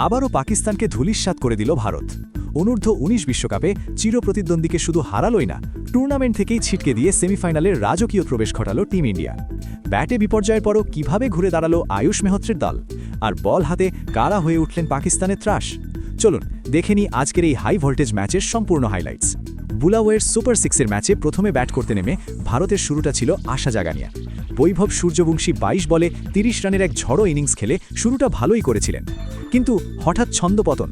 আবারও পাকিস্তানকে ধূলিসাৎ করে দিল ভারত। অনূর্ধ্ব-19 বিশ্বকাপে চিরপ্রতিদ্বন্দ্বীকে শুধু হারালই না, টুর্নামেন্ট থেকেই ছিটকে দিয়ে সেমিফাইনালের রাজকীয় প্রবেশ ঘটালো টিম ইন্ডিয়া। ব্যাটে বিপর্যয়ের পরও কিভাবে ঘুরে দাঁড়ালো আয়ুষ মেহত্রের দল, আর বল হাতে কারা হয়ে উঠলেন পাকিস্তানের ত্রাস। চলুন দেখে নিই আজকের এই হাই ভোল্টেজ ম্যাচের সম্পূর্ণ হাইলাইটস। বুলাওয়ের সুপার 6-এর ম্যাচে প্রথমে ব্যাট করতে নেমে ভারতের শুরুটা ছিল আশা জাগানিয়া। বৈভব সূর্যবংশী 22 বলে 30 রানের এক ঝড়ো ইনিংস খেলে শুরুটা ভালোই করেছিলেন, কিন্তু হঠাৎ ছন্দপতন।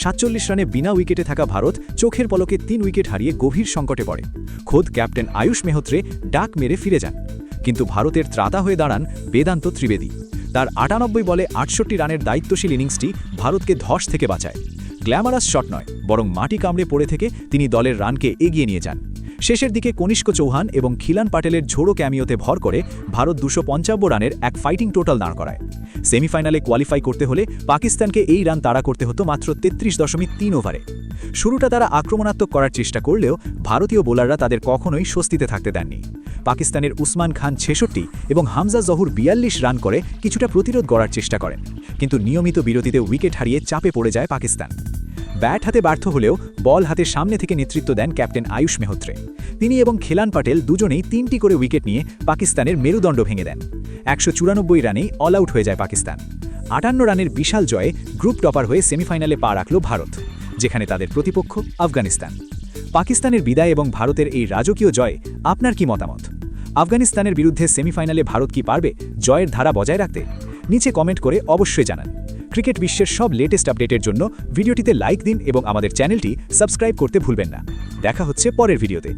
47 রানে বিনা উইকেটে থাকা ভারত চোখের পলকে 3 উইকেট হারিয়ে গভীর সংকটে পড়ে। খোদ ক্যাপ্টেন আয়ুষ মেহত্রে ডাক মেরে ফিরে যান, কিন্তু ভারতের ত্রাতা হয়ে দাঁড়ান বেদান্ত ত্রিবেদী। তার 98 বলে 68 রানের দায়িত্বশীল ইনিংসটি ভারতকে ধস থেকে বাঁচায়। গ্ল্যামারাস শট নয়, বরং মাটি কামড়ে পড়ে থেকে তিনি দলের রানকে এগিয়ে নিয়ে যান। শেষের দিকে কনিষ্ক চৌহান এবং খিলান পাটেলের ঝোড়ো ক্যামিওতে ভর করে ভারত 255 রানের এক ফাইটিং টোটাল দাঁড় করায়। সেমিফাইনালে কোয়ালিফাই করতে হলে পাকিস্তানকে এই রান তাড়া করতে হতো মাত্র 33.3 ওভারে। শুরুটা তারা আক্রমণাত্মক করার চেষ্টা করলেও ভারতীয় বোলাররা তাদের কখনোই স্বস্তিতে থাকতে দেননি। পাকিস্তানের উসমান খান 66 এবং হামজা জহুর 42 রান করে কিছুটা প্রতিরোধ গড়ার চেষ্টা করেন, কিন্তু নিয়মিত বিরতিতে উইকেট হারিয়ে চাপে পড়ে যায় পাকিস্তান। ব্যাট হাতে ব্যর্থ হলেও বল হাতে সামনে থেকে নেতৃত্ব দেন ক্যাপ্টেন আয়ুষ মেহত্রে। তিনি এবং খিলান পাটেল দুজনেই 3টি করে উইকেট নিয়ে পাকিস্তানের মেরুদণ্ড ভেঙে দেন। 194 রানেই অল আউট হয়ে যায় পাকিস্তান। 58 রানের বিশাল জয়ে গ্রুপ টপার হয়ে সেমিফাইনালে পা রাখল ভারত, যেখানে তাদের প্রতিপক্ষ আফগানিস্তান। পাকিস্তানের বিদায় এবং ভারতের এই রাজকীয় জয় আপনার কি মতামত? আফগানিস্তানের বিরুদ্ধে সেমিফাইনালে ভারত কি পারবে জয়ের ধারা বজায় রাখতে? নিচে কমেন্ট করে অবশ্যই জানান। ক্রিকেট বিশ্বের সব লেটেস্ট আপডেটের জন্য ভিডিওটিতে লাইক দিন এবং আমাদের চ্যানেলটি সাবস্ক্রাইব করতে ভুলবেন না। দেখা হচ্ছে পরের ভিডিওতে।